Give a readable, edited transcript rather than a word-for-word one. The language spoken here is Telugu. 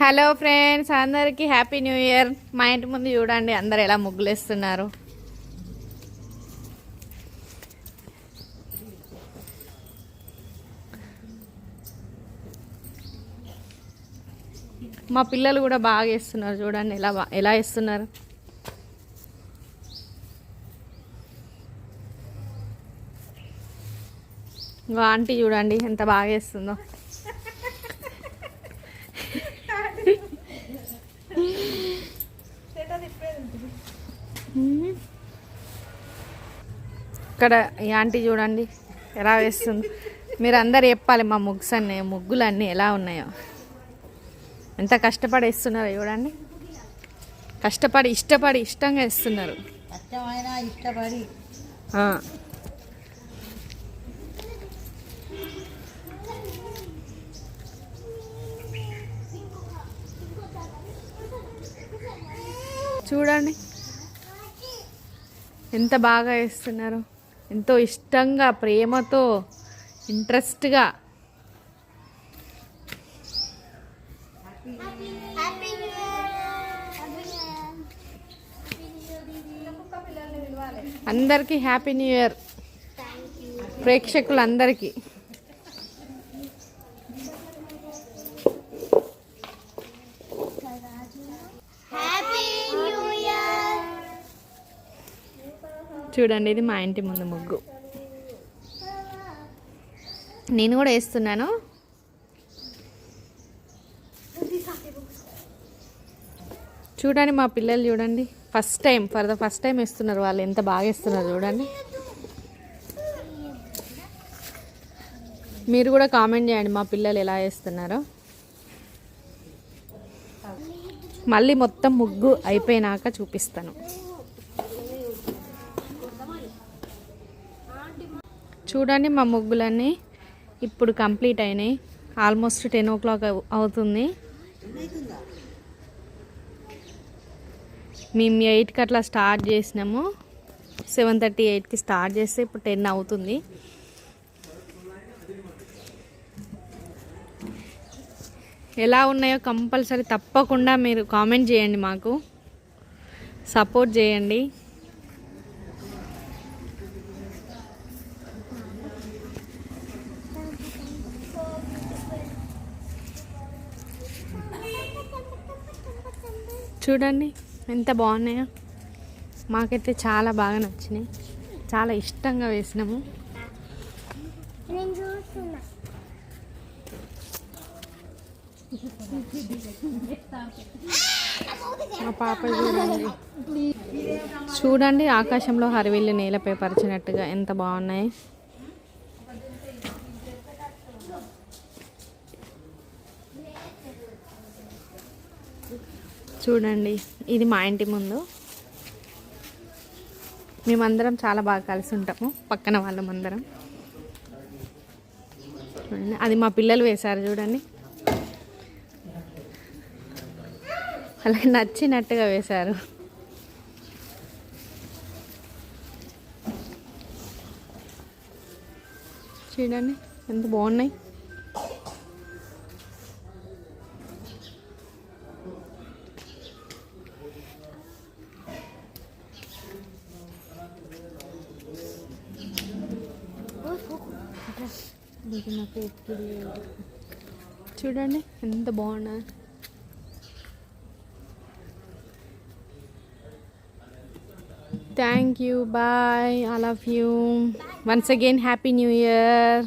హలో ఫ్రెండ్స్, అందరికీ హ్యాపీ న్యూ ఇయర్. మా ఇంటి ముందు చూడండి అందరు ఎలా ముగ్గులేస్తున్నారు. మా పిల్లలు కూడా బాగా వేస్తున్నారు. చూడండి ఎలా వేస్తున్నారు. ఆంటీ చూడండి ఎంత బాగా వేస్తుందో. ఇక్కడ ఈ ఆంటీ చూడండి ఎలా వేస్తుంది. మీరు అందరు చెప్పాలి మా ముగ్గులన్నీ ఎలా ఉన్నాయో. ఎంత కష్టపడి వేస్తున్నారో చూడండి. కష్టపడి ఇష్టంగా వేస్తున్నారు. చూడండి ఎంత బాగా వేస్తున్నారు. ఎంతో ఇష్టంగా, ప్రేమతో, ఇంట్రెస్ట్గా. అందరికీ హ్యాపీ న్యూ ఇయర్. ప్రేక్షకులందరికీ చూడండి. ఇది మా ఇంటి ముందు ముగ్గు. నేను కూడా వేస్తున్నాను. చూడండి మా పిల్లలు చూడండి ఫస్ట్ టైం వేస్తున్నారు. వాళ్ళు ఎంత బాగా వేస్తున్నారు చూడండి. మీరు కూడా కామెంట్ చేయండి మా పిల్లలు ఎలా వేస్తున్నారో. మళ్ళీ మొత్తం ముగ్గు అయిపోయినాక చూపిస్తాను. చూడండి మా ముగ్గులన్నీ ఇప్పుడు కంప్లీట్ అయినాయి. ఆల్మోస్ట్ 10 o'clock అవుతుంది. మేము 8కి అట్లా స్టార్ట్ చేసినాము. 7:30, 8కి స్టార్ట్ చేస్తే ఇప్పుడు 10 అవుతుంది. ఎలా ఉన్నాయో కంపల్సరీ తప్పకుండా మీరు కామెంట్ చేయండి. మాకు సపోర్ట్ చేయండి. చూడండి ఎంత బాగున్నాయో. మాకైతే చాలా బాగా నచ్చినాయి. చాలా ఇష్టంగా వేసినాము. మా పాప చూడండి ఆకాశంలో హరివిల్లు నేలపై పరిచినట్టుగా ఎంత బాగున్నాయి. చూడండి ఇది మా ఇంటి ముందు. మేమందరం చాలా బాగా కలిసి ఉంటాము, పక్కన వాళ్ళమందరం. అది మా పిల్లలు వేశారు చూడండి. అలాగే నచ్చినట్టుగా వేశారు. చూడండి ఎంత బాగున్నాయి. చూడండి ఎంత బాగున్నా. Thank you. Bye. I love you. Once again happy new year.